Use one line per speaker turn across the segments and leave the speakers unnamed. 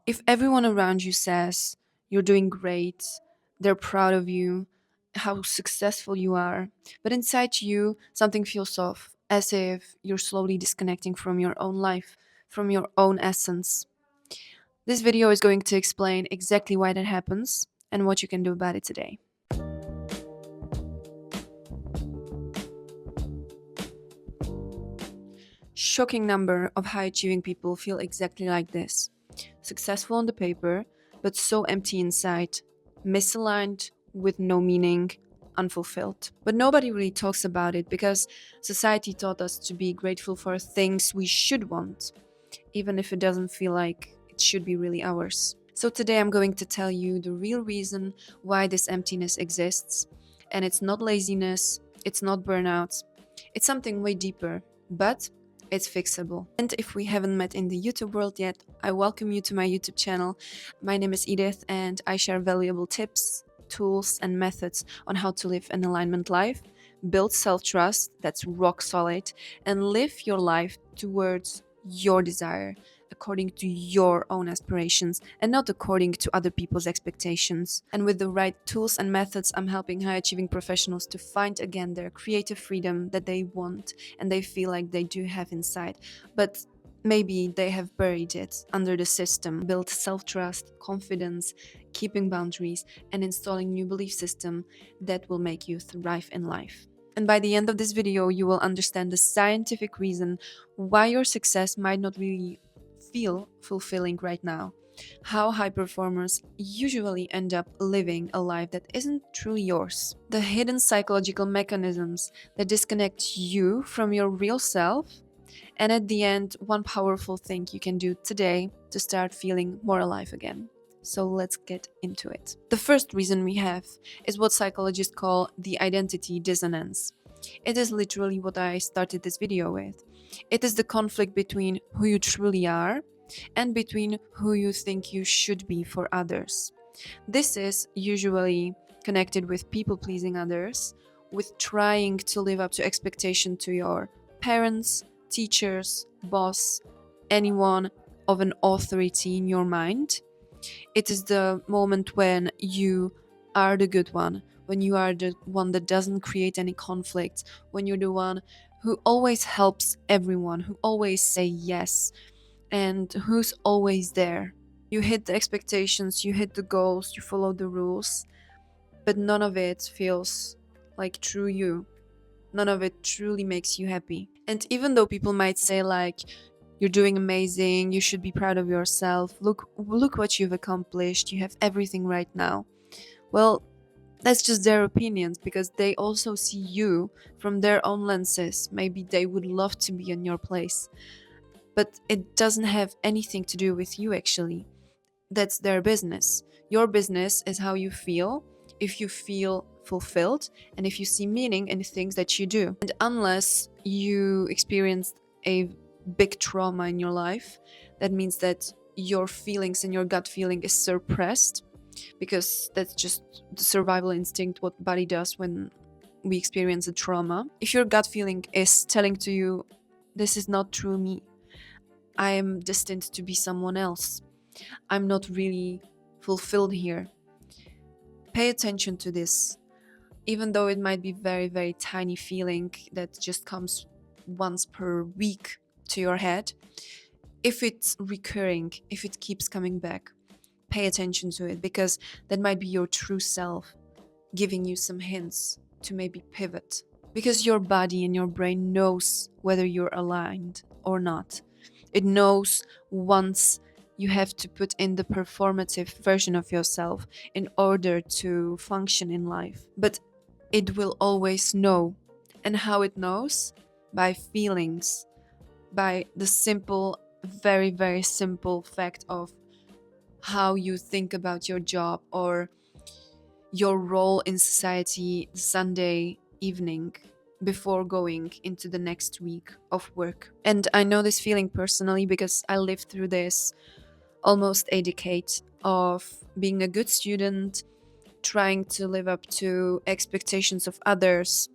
If everyone around you says you're doing great, they're proud of you, how successful you are, but inside you, something feels off, as if you're slowly disconnecting from your own life, from your own essence. This video is going to explain exactly why that happens and what you can do about it today. Shocking number of high achieving people feel exactly like this. Successful on the paper, but so empty inside, misaligned, with no meaning, unfulfilled. But nobody really talks about it because society taught us to be grateful for things we should want, even if it doesn't feel like it should be really ours. So today I'm going to tell you the real reason why this emptiness exists. And it's not laziness, it's not burnout, it's something way deeper. But it's fixable. And if we haven't met in the YouTube world yet, I welcome you to my YouTube channel. My name is Edith, and I share valuable tips, tools, and methods on how to live an alignment life, build self trust that's rock solid, and live your life towards your desire, according to your own aspirations and not according to other people's expectations. And with the right tools and methods, I'm helping high achieving professionals to find again their creative freedom that they want and they feel like they do have inside. But maybe they have buried it under the system. Build self-trust, confidence, keeping boundaries, and installing new belief system that will make you thrive in life. And by the end of this video, you will understand the scientific reason why your success might not really feel fulfilling right now. How high performers usually end up living a life that isn't truly yours. The hidden psychological mechanisms that disconnect you from your real self. And at the end, one powerful thing you can do today to start feeling more alive again. So let's get into it. The first reason we have is what psychologists call the identity dissonance. It is literally what I started this video with. It is the conflict between who you truly are and between who you think you should be for others. This is usually connected with people pleasing others, with trying to live up to expectation to your parents, teachers, boss, anyone of an authority in your mind. It is the moment when you are the good one, when you are the one that doesn't create any conflict, when you're the one who always helps everyone, who always say yes, and who's always there. You hit the expectations, you hit the goals, you follow the rules, but none of it feels like true you. None of it truly makes you happy. And even though people might say like, you're doing amazing, you should be proud of yourself, look what you've accomplished, you have everything right now. Well, that's just their opinions because they also see you from their own lenses. Maybe they would love to be in your place, but it doesn't have anything to do with you actually. That's their business. Your business is how you feel, if you feel fulfilled, and if you see meaning in the things that you do. And unless you experienced a big trauma in your life, that means that your feelings and your gut feeling is suppressed, because that's just the survival instinct, what body does when we experience a trauma. If your gut feeling is telling to you, this is not true me, I am destined to be someone else, I'm not really fulfilled here. Pay attention to this, even though it might be very, very tiny feeling that just comes once per week to your head. If it's recurring, if it keeps coming back, pay attention to it because that might be your true self giving you some hints to maybe pivot. Because your body and your brain knows whether you're aligned or not. It knows once you have to put in the performative version of yourself in order to function in life. But it will always know. And how it knows? By feelings, by the simple, very, very simple fact of how you think about your job or your role in society Sunday evening before going into the next week of work. And I know this feeling personally because I lived through this almost a decade of being a good student, trying to live up to expectations of others,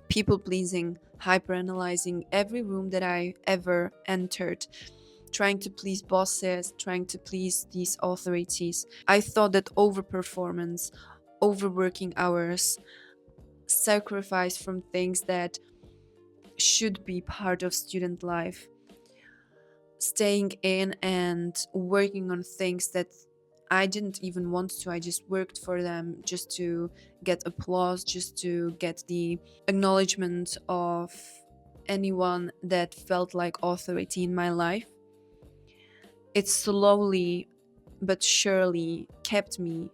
people pleasing, hyper analyzing every room that I ever entered, trying to please bosses, trying to please these authorities. I thought that overperformance, overworking hours, sacrifice from things that should be part of student life, staying in and working on things that I didn't even want to. I just worked for them just to get applause, just to get the acknowledgement of anyone that felt like authority in my life. It slowly but surely kept me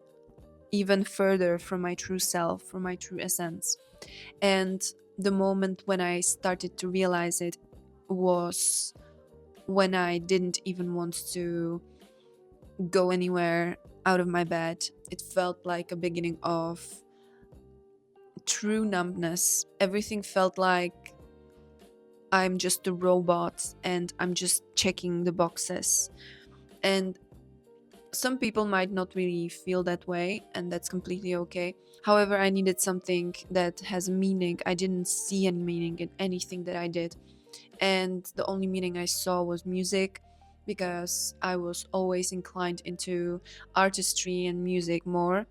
even further from my true self, from my true essence. And the moment when I started to realize it was when I didn't even want to go anywhere out of my bed. It felt like a beginning of true numbness. Everything felt like I'm just a robot and I'm just checking the boxes. And some people might not really feel that way, and that's completely okay. However, I needed something that has meaning. I didn't see any meaning in anything that I did. And the only meaning I saw was music, because I was always inclined into artistry and music more,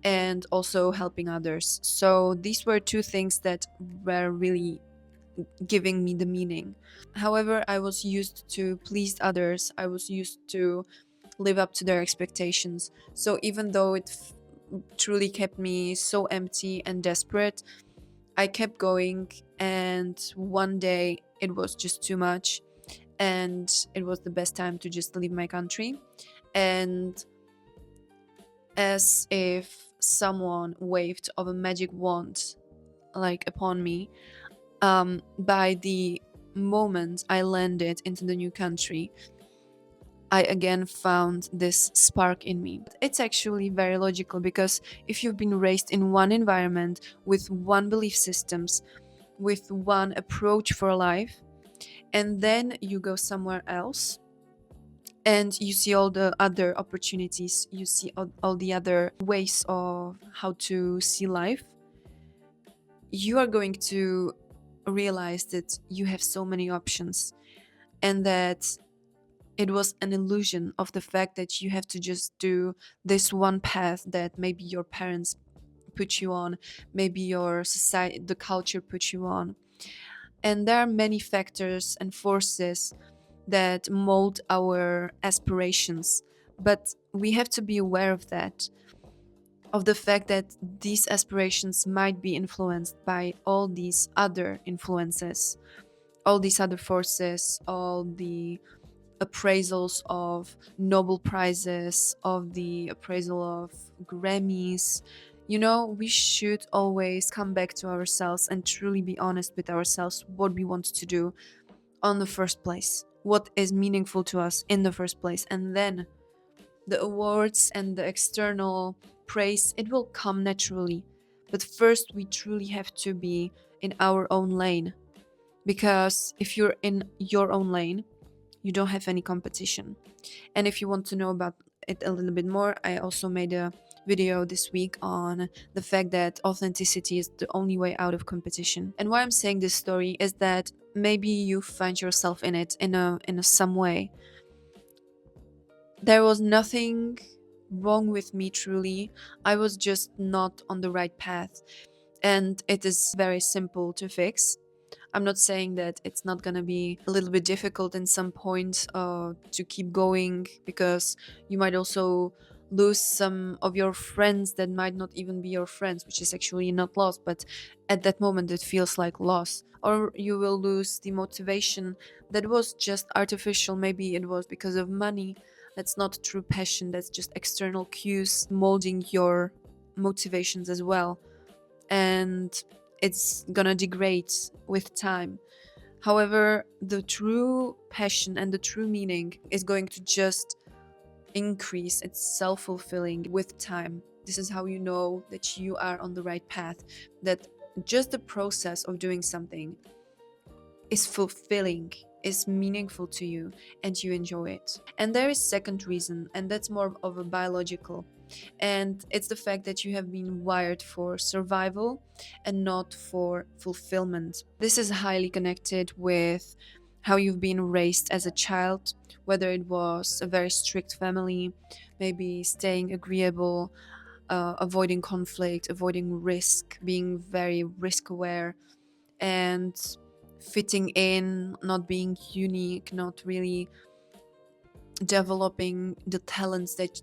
and also helping others. So these were two things that were really giving me the meaning. However, I was used to please others, I was used to live up to their expectations. So even though it truly kept me so empty and desperate, I kept going, and one day it was just too much, and it was the best time to just leave my country. And as if someone waved of a magic wand like upon me, by the moment I landed into the new country, I again found this spark in me. It's actually very logical, because if you've been raised in one environment with one belief systems, with one approach for life, and then you go somewhere else and you see all the other opportunities, you see all the other ways of how to see life, you are going to realize that you have so many options, and that it was an illusion of the fact that you have to just do this one path that maybe your parents put you on, maybe your society, the culture put you on. And there are many factors and forces that mold our aspirations, but we have to be aware of that, of the fact that these aspirations might be influenced by all these other influences, all these other forces, all the appraisals of Nobel Prizes, of the appraisal of Grammys. You know, we should always come back to ourselves and truly be honest with ourselves what we want to do on the first place, what is meaningful to us in the first place. And then the awards and the external praise, it will come naturally. But first, we truly have to be in our own lane. Because if you're in your own lane, you don't have any competition. And if you want to know about it a little bit more, I also made a video this week on the fact that authenticity is the only way out of competition. And why I'm saying this story is that maybe you find yourself in it in a some way. There was nothing wrong with me, truly. I was just not on the right path. And it is very simple to fix. I'm not saying that it's not gonna be a little bit difficult in some point to keep going, because you might also lose some of your friends that might not even be your friends, which is actually not loss, but at that moment it feels like loss. Or you will lose the motivation that was just artificial. Maybe it was because of money. That's not true passion, that's just external cues molding your motivations as well. And it's gonna degrade with time. However, the true passion and the true meaning is going to just increase. It's self-fulfilling with time. This is how you know that you are on the right path, that just the process of doing something is fulfilling, is meaningful to you, and you enjoy it. And there is second reason, and that's more of a biological, and it's the fact that you have been wired for survival and not for fulfillment. This is highly connected with how you've been raised as a child, whether it was a very strict family, maybe staying agreeable, avoiding conflict, avoiding risk, being very risk aware, and fitting in, not being unique, not really developing the talents that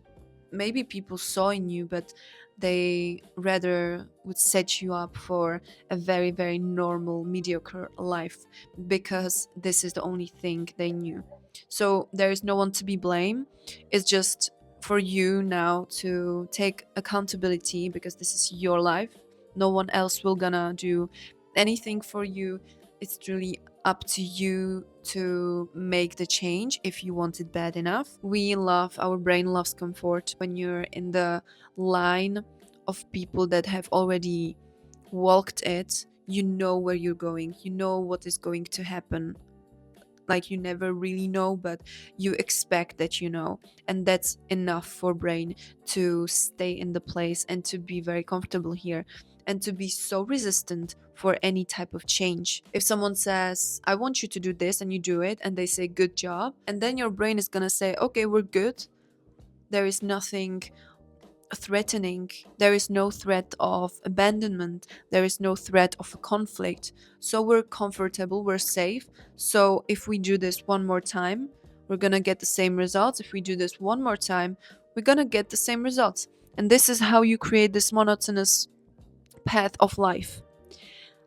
maybe people saw in you, but they rather would set you up for a very, very normal, mediocre life because this is the only thing they knew. So there is no one to be blamed. It's just for you now to take accountability because this is your life. No one else will gonna do anything for you. It's really up to you to make the change if you want it bad enough. Our brain loves comfort. When you're in the line of people that have already walked it, you know where you're going, you know what is going to happen. Like, you never really know, but you expect that you know, and that's enough for brain to stay in the place and to be very comfortable here and to be so resistant for any type of change. If someone says, I want you to do this, and you do it, and they say good job, and then your brain is gonna say, okay, we're good, there is nothing threatening. There is no threat of abandonment. There is no threat of a conflict. So we're comfortable, we're safe. So if we do this one more time, we're gonna get the same results. If we do this one more time, we're gonna get the same results. And this is how you create this monotonous path of life.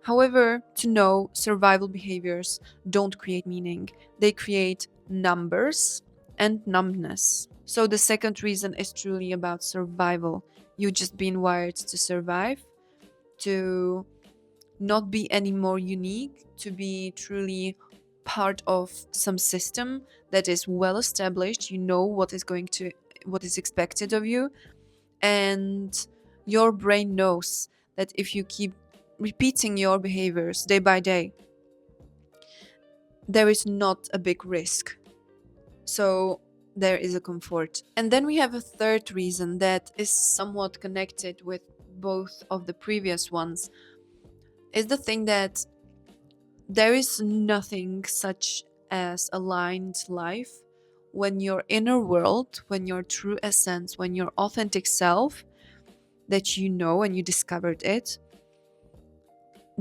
However, to know survival behaviors don't create meaning, they create numbers and numbness. So, the second reason is truly about survival. You've just been wired to survive, to not be any more unique, to be truly part of some system that is well established. You know what is expected of you, and your brain knows that if you keep repeating your behaviors day by day, there is not a big risk. So there is a comfort. And then we have a third reason that is somewhat connected with both of the previous ones, is the thing that there is nothing such as aligned life when your inner world, when your true essence, when your authentic self that you know and you discovered it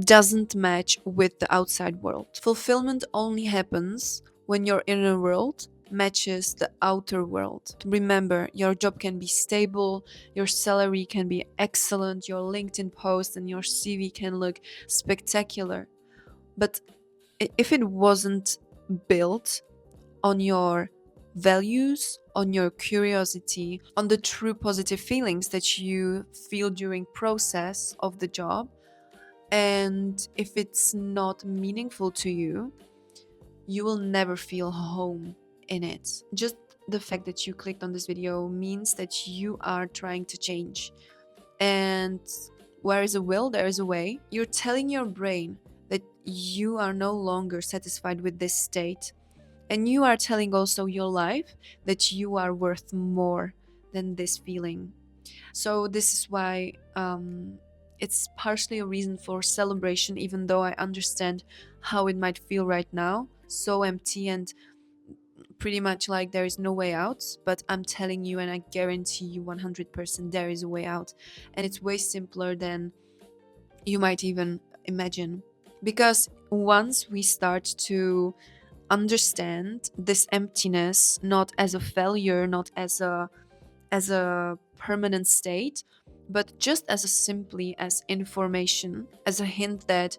doesn't match with the outside world. Fulfillment only happens when your inner world matches the outer world. Remember, your job can be stable, your salary can be excellent, your LinkedIn post and your CV can look spectacular. But if it wasn't built on your values, on your curiosity, on the true positive feelings that you feel during process of the job, and if it's not meaningful to you, you will never feel home in it. Just the fact that you clicked on this video means that you are trying to change. And where is a will, there is a way. You're telling your brain that you are no longer satisfied with this state. And you are telling also your life that you are worth more than this feeling. So this is why it's partially a reason for celebration, even though I understand how it might feel right now, so empty and pretty much like there is no way out. But I'm telling you, and I guarantee you 100% there is a way out. And it's way simpler than you might even imagine. Because once we start to understand this emptiness not as a failure, not as a permanent state, but just as a simply as information, as a hint that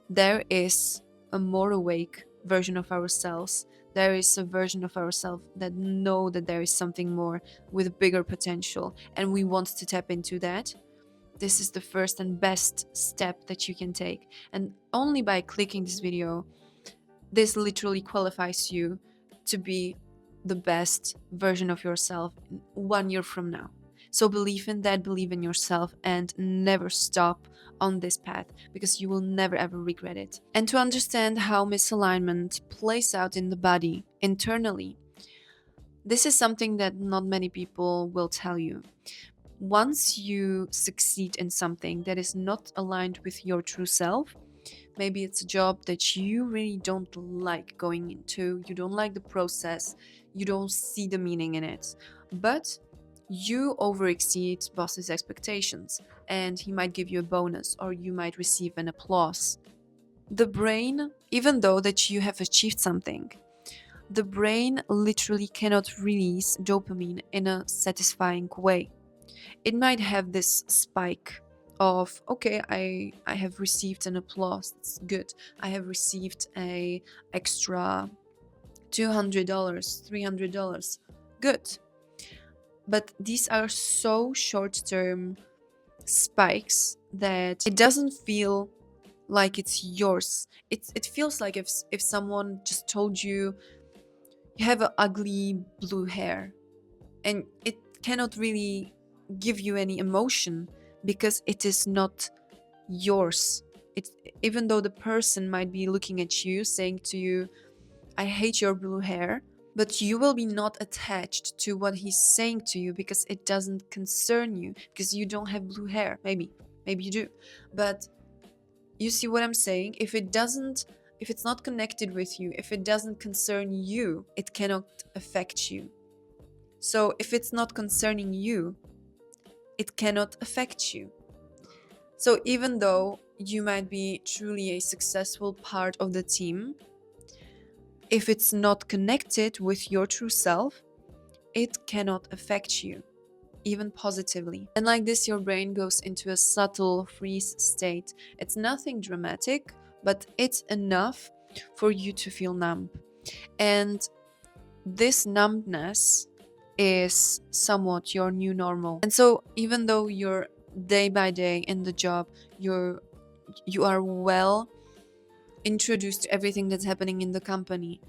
there is a more awake version of ourselves. There is a version of ourselves that know that there is something more with bigger potential, and we want to tap into that. This is the first and best step that you can take. And only by clicking this video, this literally qualifies you to be the best version of yourself 1 year from now. So believe in that, believe in yourself, and never stop on this path, because you will never ever regret it. And to understand how misalignment plays out in the body internally, this is something that not many people will tell you. Once you succeed in something that is not aligned with your true self, Maybe it's a job that you really don't like going into, you don't like the process, you don't see the meaning in it, but you overexceed boss's expectations and he might give you a bonus or you might receive an applause. The brain, even though that you have achieved something, the brain literally cannot release dopamine in a satisfying way. It might have this spike of, okay, I have received an applause, it's good. I have received a extra $200, $300, good. But these are so short-term spikes that it doesn't feel like it's yours. It feels like if someone just told you you have an ugly blue hair, and it cannot really give you any emotion because it is not yours. It's, even though the person might be looking at you saying to you, I hate your blue hair, but you will be not attached to what he's saying to you because it doesn't concern you, because you don't have blue hair. Maybe you do, but you see what I'm saying? If it's not connected with you, if it doesn't concern you, it cannot affect you. So if it's not concerning you, it cannot affect you. So even though you might be truly a successful part of the team, if it's not connected with your true self, it cannot affect you, even positively. And like this, your brain goes into a subtle freeze state. It's nothing dramatic, but it's enough for you to feel numb. And this numbness is somewhat your new normal. And so even though you're day by day in the job, you are well introduced to everything that's happening in the company,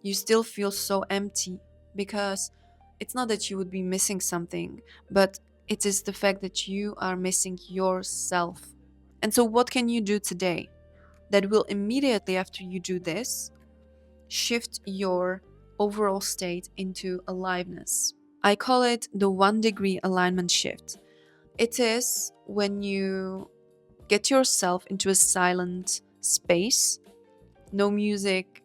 you still feel so empty, because it's not that you would be missing something, but it is the fact that you are missing yourself. And so what can you do today that will immediately after you do this shift your overall state into aliveness? I call it the 1-degree alignment shift. It is when you get yourself into a silent space, no music,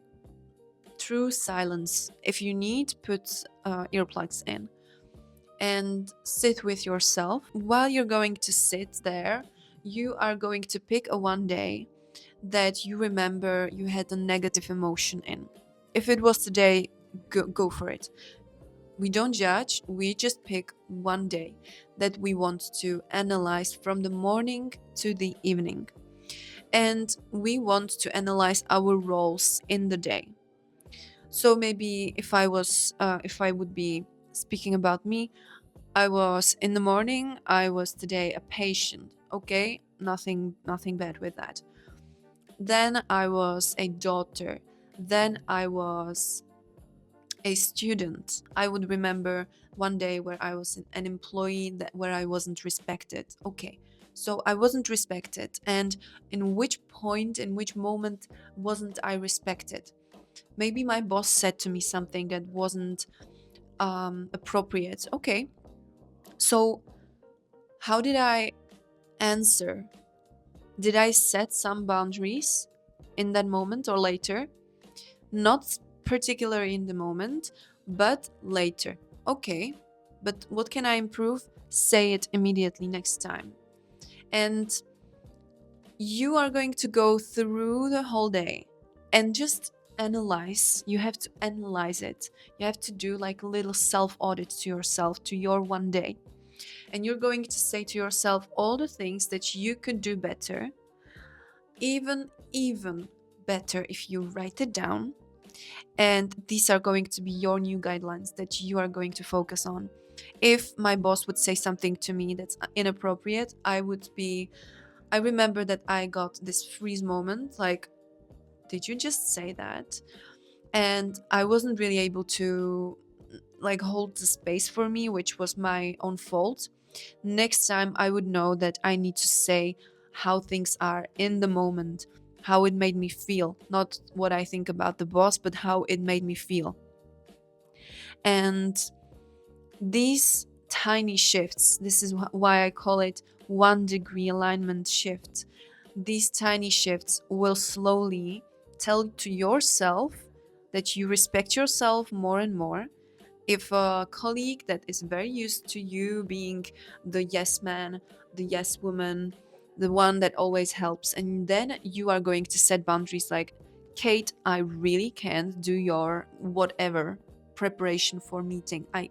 true silence. If you need, put earplugs in and sit with yourself. While you're going to sit there, you are going to pick a one day that you remember you had a negative emotion in. If it was today, go for it. We don't judge, we just pick one day that we want to analyze from the morning to the evening. And we want to analyze our roles in the day. So maybe if I would be speaking about me, I was in the morning, I was today a patient. Okay, nothing bad with that. Then I was a daughter. Then I was a student. I would remember one day where I was an employee where I wasn't respected. Okay, so I wasn't respected, and in which point, in which moment wasn't I respected? Maybe my boss said to me something that wasn't appropriate. Okay, so how did I answer? Did I set some boundaries in that moment or later? Not particularly in the moment, but later. Okay, but what can I improve? Say it immediately next time. And you are going to go through the whole day and just analyze. You have to analyze it. You have to do like a little self audit to yourself, to your one day. And you're going to say to yourself all the things that you could do better, even better if you write it down. And these are going to be your new guidelines that you are going to focus on. If my boss would say something to me that's inappropriate, I remember that I got this freeze moment, like, did you just say that? And I wasn't really able to like hold the space for me, which was my own fault. Next time I would know that I need to say how things are in the moment, how it made me feel, not what I think about the boss, but how it made me feel. And these tiny shifts, this is why I call it 1-degree alignment shift. these tiny shifts will slowly tell to yourself that you respect yourself more and more. If a colleague that is very used to you being the yes man, the yes woman, the one that always helps, and then you are going to set boundaries like, Kate, I really can't do your whatever preparation for meeting. I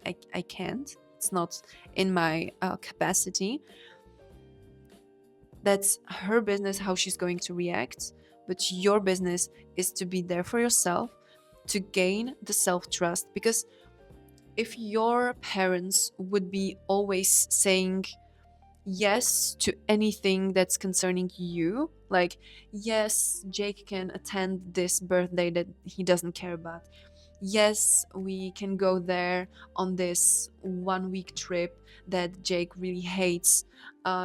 can't. It's not in my capacity. That's her business how she's going to react. But your business is to be there for yourself, to gain the self-trust. Because if your parents would be always saying yes to anything that's concerning you, like, yes, Jake can attend this birthday that he doesn't care about, yes, we can go there on this 1 week trip that Jake really hates,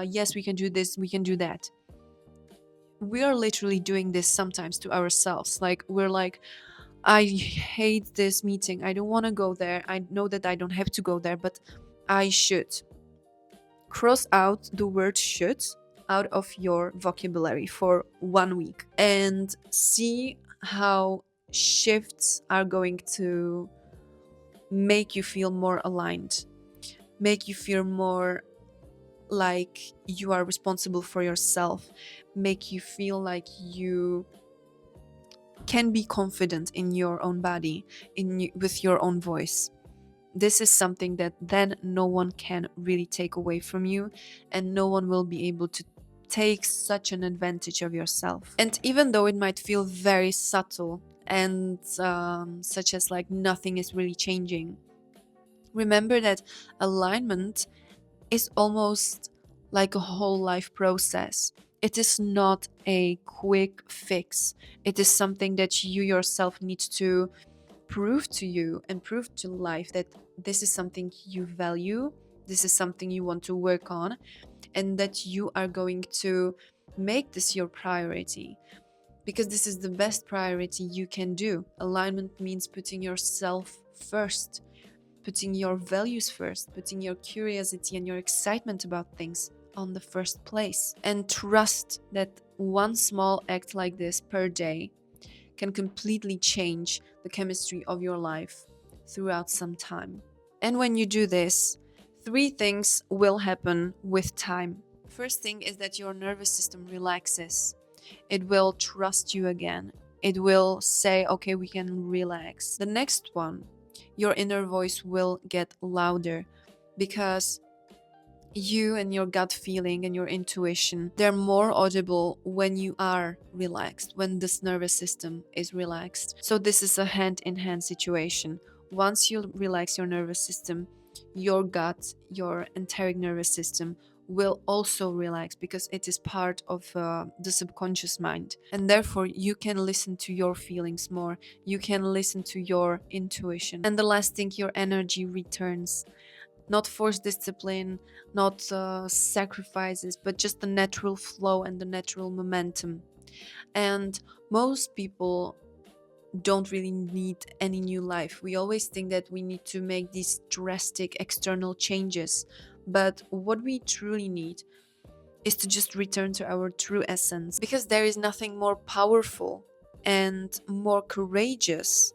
yes, we can do this, we can do that. We are literally doing this sometimes to ourselves. Like, we're like, I hate this meeting, I don't want to go there, I know that I don't have to go there, but I should. Cross out the word should out of your vocabulary for 1 week and see how shifts are going to make you feel more aligned, make you feel more like you are responsible for yourself, make you feel like you can be confident in your own body, with your own voice. This is something that then no one can really take away from you, and no one will be able to take such an advantage of yourself. And even though it might feel very subtle and such as like nothing is really changing, remember that alignment is almost like a whole life process. It is not a quick fix. It is something that you yourself need to prove to you and prove to life that this is something you value, this is something you want to work on, and that you are going to make this your priority. Because this is the best priority you can do. Alignment means putting yourself first, putting your values first, putting your curiosity and your excitement about things on the first place. And trust that one small act like this per day can completely change the chemistry of your life throughout some time. And when you do this, 3 things will happen with time. First thing is that your nervous system relaxes. It will trust you again. It will say, okay, we can relax. The next one, your inner voice will get louder, because you and your gut feeling and your intuition, they're more audible when you are relaxed, when this nervous system is relaxed. So this is a hand-in-hand situation. Once you relax your nervous system, your gut, your enteric nervous system will also relax, because it is part of the subconscious mind, and therefore you can listen to your feelings more, you can listen to your intuition. And the last thing, your energy returns. Not forced discipline, not sacrifices, but just the natural flow and the natural momentum. And most people don't really need any new life. We always think that we need to make these drastic external changes, but what we truly need is to just return to our true essence, because there is nothing more powerful and more courageous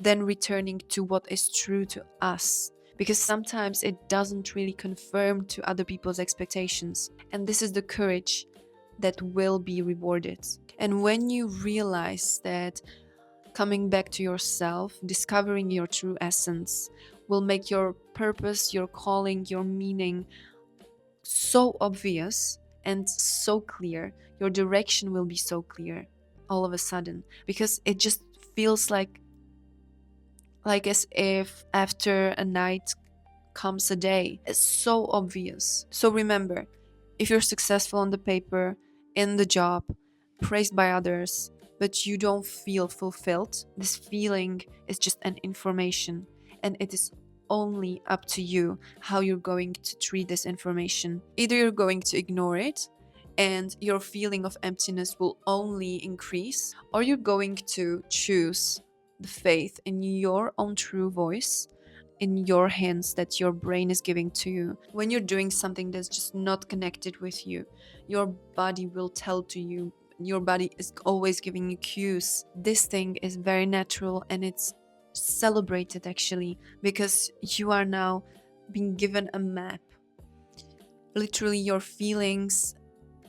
than returning to what is true to us, because sometimes it doesn't really conform to other people's expectations. And this is the courage that will be rewarded. And when you realize that coming back to yourself, discovering your true essence, will make your purpose, your calling, your meaning so obvious and so clear, your direction will be so clear all of a sudden, because it just feels like as if after a night comes a day. It's so obvious. So remember, if you're successful on the paper, in the job, praised by others, but you don't feel fulfilled, this feeling is just an information, and it is only up to you how you're going to treat this information. Either you're going to ignore it and your feeling of emptiness will only increase, or you're going to choose the faith in your own true voice, in your hands that your brain is giving to you. When you're doing something that's just not connected with you, your body will tell to you. Your body is always giving you cues. This thing is very natural and it's celebrated actually, because you are now being given a map. Literally, your feelings,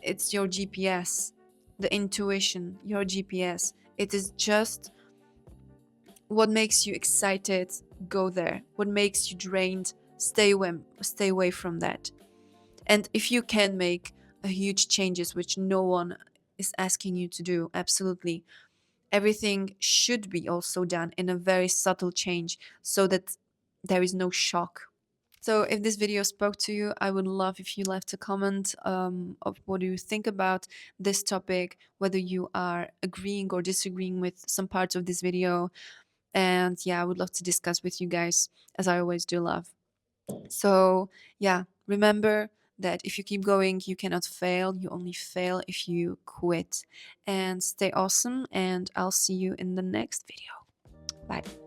it's your GPS, the intuition, your GPS. It is just what makes you excited, go there. What makes you drained, stay away from that. And if you can make a huge changes, which no one is asking you to do, absolutely, everything should be also done in a very subtle change so that there is no shock. So if this video spoke to you, I would love if you left a comment of what you think about this topic, whether you are agreeing or disagreeing with some parts of this video. And yeah, I would love to discuss with you guys, as I always do love. So yeah, remember that if you keep going, you cannot fail. You only fail if you quit. And stay awesome, and I'll see you in the next video. Bye.